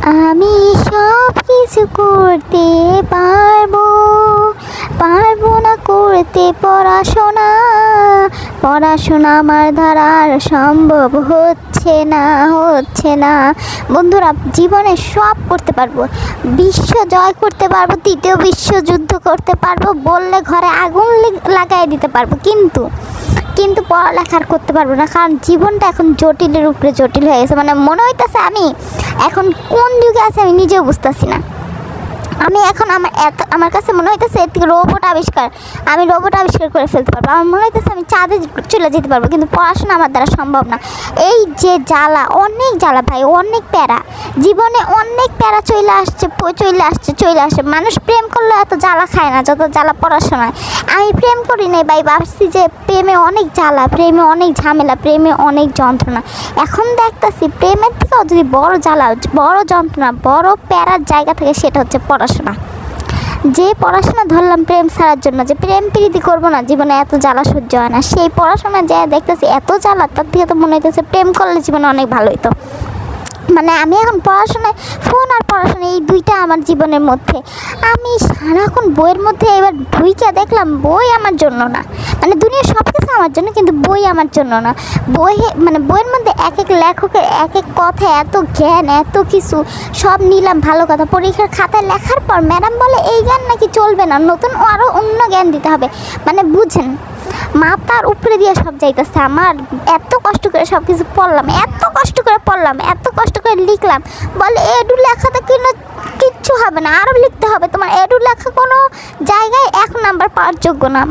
আমি সব কিছু করতে পারবো, পারবো না করতে পড়াশোনা, পড়াশোনা আমার দ্বারা আর সম্ভব হচ্ছে না, হচ্ছে না। বন্ধুরা, জীবনে সব করতে পারবো, বিশ্ব জয় করতে পারবো, তৃতীয় বিশ্বযুদ্ধ করতে পারবো, বললে ঘরে আগুন লাগাই দিতে পারবো, কিন্তু পড়ালেখার করতে পারবো না। কারণ জীবনটা এখন জটিলের উপরে জটিল হয়ে গেছে। মানে মনে হইতেছে আমি এখন কোন যুগে আছে আমি নিজেও বুঝতেছি না। আমি এখন আমার কাছে মনে হইতেছে এর থেকে আমি রোবট আবিষ্কার করে ফেলতে পারবো। আমার মনে হইতেছে আমি চাঁদে চলে যেতে পারবো, কিন্তু পড়াশোনা আমার দ্বারা সম্ভব না। এই যে জ্বালা, অনেক জ্বালা ভাই, অনেক প্যারা, জীবনে অনেক প্যারা চলে আসছে। মানুষ প্রেম করলে এত জ্বালা খায় না যত জ্বালা পড়াশোনায়। আমি প্রেম করি নাই ভাই, ভাবছি যে প্রেমে অনেক জ্বালা, প্রেমে অনেক ঝামেলা, প্রেমে অনেক যন্ত্রণা। এখন দেখতেছি প্রেমের থেকেও যদি বড় জ্বালা, বড় যন্ত্রণা, বড় প্যারার জায়গা থেকে, সেটা হচ্ছে পড়াশোনা। যে পড়াশোনা ধরলাম প্রেম ছাড়ার জন্য, যে প্রেম প্রীতি করবো না, জীবনে এত জ্বালা সহ্য হয় না, সেই পড়াশোনা যা দেখতেছি এত জ্বালা, তার থেকে তো মনে হইতেছে প্রেম করলে জীবনে অনেক ভালো হইতো। মানে আমি এখন পড়াশোনায়, ফোন আর পড়াশোনা এই দুইটা আমার জীবনের মধ্যে। আমি সারাক্ষণ বইয়ের মধ্যে এবার ঢুইকা দেখলাম বই আমার জন্য না, মানে দুনিয়ার সব কিছু আমার জন্য, কিন্তু বই আমার জন্য না। বইয়ের মধ্যে এক এক লেখকের এক এক কথা, এত জ্ঞান, এত কিছু, সব নিলাম ভালো কথা। পরীক্ষার খাতায় লেখার পর ম্যাডাম বলে এই জ্ঞান নাকি চলবে না, নতুন আরও অন্য জ্ঞান দিতে হবে। মানে বুঝেন, মাথার উপরে দিয়ে সব যাইতেছে। আমার এত কষ্ট করে সব কিছু পড়লাম, এত কষ্ট করে লিখলাম, বলে এডু লেখাতে কিচ্ছু হবে না, আরও লিখতে হবে, তোমার এডু লেখা কোনো জায়গায় 1 নাম্বার পাওয়ার যোগ্য না।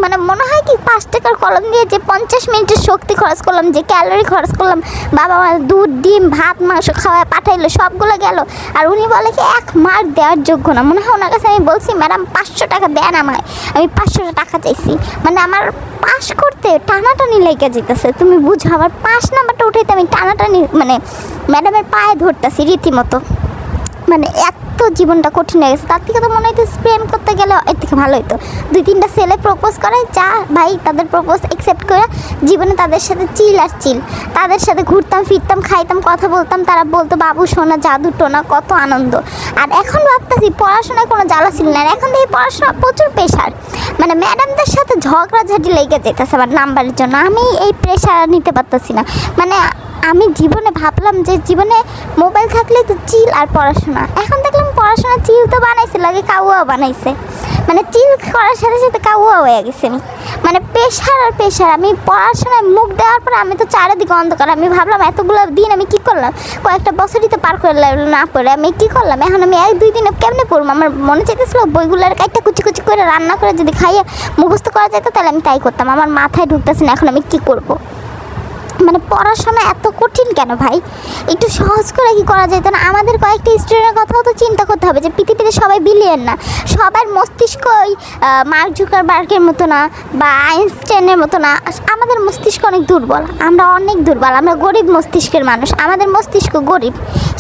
মানে মনে হয় কি 5 টাকার কলম দিয়ে যে 50 মিনিটের শক্তি খরচ করলাম, যে ক্যালোরি খরচ করলাম, বাবা মা দুধ ডিম ভাত মাংস খাওয়ায় পাঠাইলো, সবগুলো গেল, আর উনি বলে কি 1 মার্ক দেওয়ার যোগ্য না। মনে হয় ওনার কাছে আমি বলছি ম্যাডাম 500 টাকা দেন আমায়, আমি 500 টাকা চাইছি। মানে আমার পাস করতে টানাটানি লেগে যেতেছে, তুমি বুঝো। আমার 5 নাম্বারটা উঠাইতে আমি টানাটানি, মানে ম্যাডামের পায়ে ধরতেছি রীতিমতো। মানে এত জীবনটা কঠিন হয়ে গেছে। তার থেকে তো মনে হইতো প্রেম করতে গেলে এর থেকে ভালো হতো 2-3টা ছেলে প্রপোজ করে, যা ভাই তাদের প্রপোজ অ্যাকসেপ্ট করে জীবনে তাদের সাথে চিল, তাদের সাথে ঘুরতাম ফিরতাম, খাইতাম, কথা বলতাম, তারা বলতো বাবু সোনা জাদু টোনা, কত আনন্দ। আর এখন ভাবতেছি পড়াশোনায় কোনো জ্বালা ছিল না, এখন থেকে পড়াশোনা প্রচুর প্রেশার। মানে ম্যাডামদের সাথে ঝগড়াঝাটি লেগে যেতেছে আমার নাম্বারের জন্য, আমি এই প্রেশার নিতে পারতেছি না। মানে আমি জীবনে ভাবলাম যে জীবনে মোবাইল থাকলে তো চিল আর পড়াশোনা, এখন দেখলাম পড়াশোনা চিল তো বানাইছে, লাগে কাউয়া বানাইছে। মানে চিল করার সাথে সাথে কাউয়া হয়ে গেছে আমি। মানে প্রেশার আর প্রেশার। আমি পড়াশোনায় মুখ দেওয়ার পর আমি তো চারিদিকে অন্ধকার। আমি ভাবলাম এতগুলো দিন আমি কী করলাম, কয়েকটা বছরই তো পার করে লাগলো না পড়ে, আমি কী করলাম, এখন আমি 1-2 দিনে কেমনে পড়বো। আমার মনে চাইতেছিল বইগুলোর কাইটা কুচি করে রান্না করে যদি খাইয়ে মুখস্থ করা যেত তাহলে আমি তাই করতাম। আমার মাথায় ঢুকতেছে না এখন আমি কী করবো। মানে পড়াশোনা এত কঠিন কেন ভাই, একটু সহজ করে কি করা যেত না? আমাদের কয়েকটি স্টুডেন্টের কথাও তো চিন্তা করতে হবে যে পৃথিবীতে সবাই বিলিয়ন না, সবার মস্তিষ্ক ওই মার্ক জুকারবার্গের মতো না বা আইনস্টাইনের মতো না। আমাদের মস্তিষ্ক অনেক দুর্বল, আমরা অনেক দুর্বল, আমরা গরিব মস্তিষ্কের মানুষ, আমাদের মস্তিষ্ক গরিব।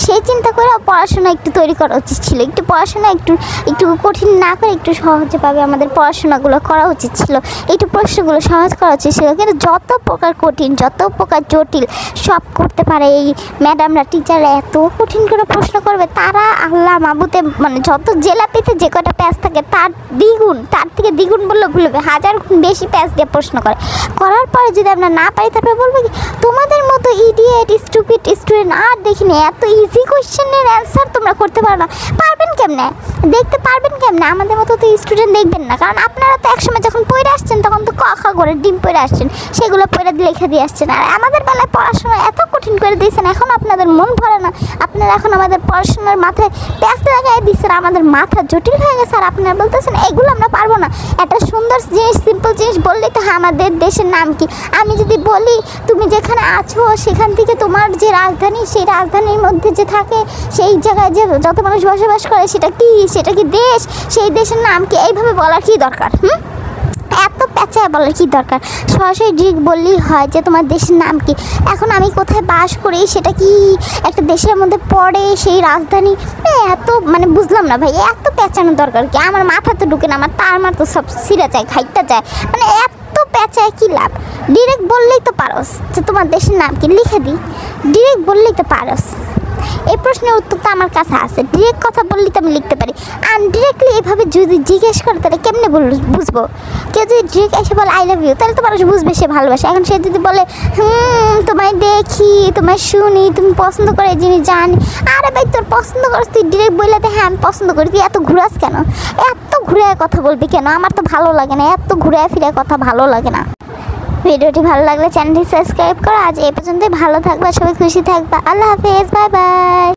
সেই চিন্তা করে পড়াশোনা একটু তৈরি করা উচিত ছিল, একটু পড়াশোনা একটু কঠিন না করে একটু সহজভাবে আমাদের পড়াশোনাগুলো করা উচিত ছিল, একটু প্রশ্নগুলো সহজ করা উচিত ছিল। কিন্তু যত প্রকার কঠিন, যত প্রকার জটিল সব করতে পারে এই ম্যাডামরা, টিচাররা এত কঠিন করে প্রশ্ন করবে, তারা আল্লাহ মাবুতে মানে যত জেলাপিতে যে কটা প্যাচ থাকে তার থেকে দ্বিগুণ বললে ভুলবে, 1000 গুণ বেশি প্যাচ দিয়ে প্রশ্ন করার পরে যদি আমরা না পারি তারপরে বলবো কি তোমাদের মতো ইডিয়েট স্টুপিড স্টুডেন্ট আর দেখিনি, এত ইজি কোয়েশ্চেনের অ্যান্সার তোমরা করতে পারো না। পারবেন কেমনে, দেখতে পারবেন কেমনে? আমাদের মতো তো স্টুডেন্ট দেখবেন না, কারণ আপনারা তো একসময় যখন পড়ে আসছেন তখন তো কা করে ডিম পড়ে আসছেন, সেগুলো পড়ে লেখা দিয়ে আসছেন। আর আমাদের বেলায় পড়াশোনা এত কঠিন করে দিয়েছেন, এখন আপনাদের মন ভরে না, আপনারা এখন আমাদের পড়াশোনার মাথায় প্যাঁচ লাগাই দিচ্ছেন, আমাদের মাথা জটিল হয়ে গেছে। আর আপনারা বলতেছেন এগুলো আমরা পারবো না। একটা সুন্দর জিনিস, সিম্পল জিনিস বললেই তো আমাদের দেশের নাম কি? আমি যদি বলি তুমি যেখানে আছো সেখান থেকে তোমার যে রাজধানী, সেই রাজধানীর মধ্যে যে থাকে সেই জায়গায় যে যত মানুষ বসবাস করে সেটা কি দেশ, সেই দেশের নাম কি? এইভাবে বলার কি দরকার? এত পেঁচায় বলার কি দরকার? সরাসরি ডিরেক্ট বললেই হয় যে তোমার দেশের নাম কি। এখন আমি কোথায় বাস করি সেটা কি একটা দেশের মধ্যে পড়ে, সেই রাজধানী, এত মানে বুঝলাম না ভাই, এত পেঁচানোর দরকার কি? আমার মাথা তো ঢুকে না, আমার তো সব সিরা যায়, খাইটা যায়। মানে এত পেঁচায় কি লাভ? ডিরেক্ট বললেই তো পারস যে তোমার দেশের নাম কি, লিখে দিই, ডিরেক্ট বললেই তো পারস। এই প্রশ্নের উত্তর তো আমার কাছে আছে। ডিরেক্ট কথা বললে তো আমি লিখতে পারি, আনডিরেক্টলি এভাবে যদি জিজ্ঞেস করে তাহলে কেমনে বুঝবো? কেউ যদি ডিরেক্ট এসে বলে আই লাভ ইউ, তাহলে তো মানুষ বুঝবে সে ভালোবাসে। এখন সে যদি বলে তোমায় দেখি, তোমায় শুনি, তুমি পছন্দ করে এই জিনিস জানি, আরে ভাই তোর পছন্দ করিস, তুই ডিরেক্ট বললে হ্যাঁ আমি পছন্দ করি, তুই এত ঘুরাস কেন? এত ঘুরে কথা বলবি কেন? আমার তো ভালো লাগে না, এত ঘুরে ফিরে কথা ভালো লাগে না। ভিডিওটি ভালো লাগলে চ্যানেলটি সাবস্ক্রাইব করো। আজ এই পর্যন্তই, ভালো থাকবা, সবাই খুশি থাকবা। আল্লাহ হাফেজ, বাই বাই।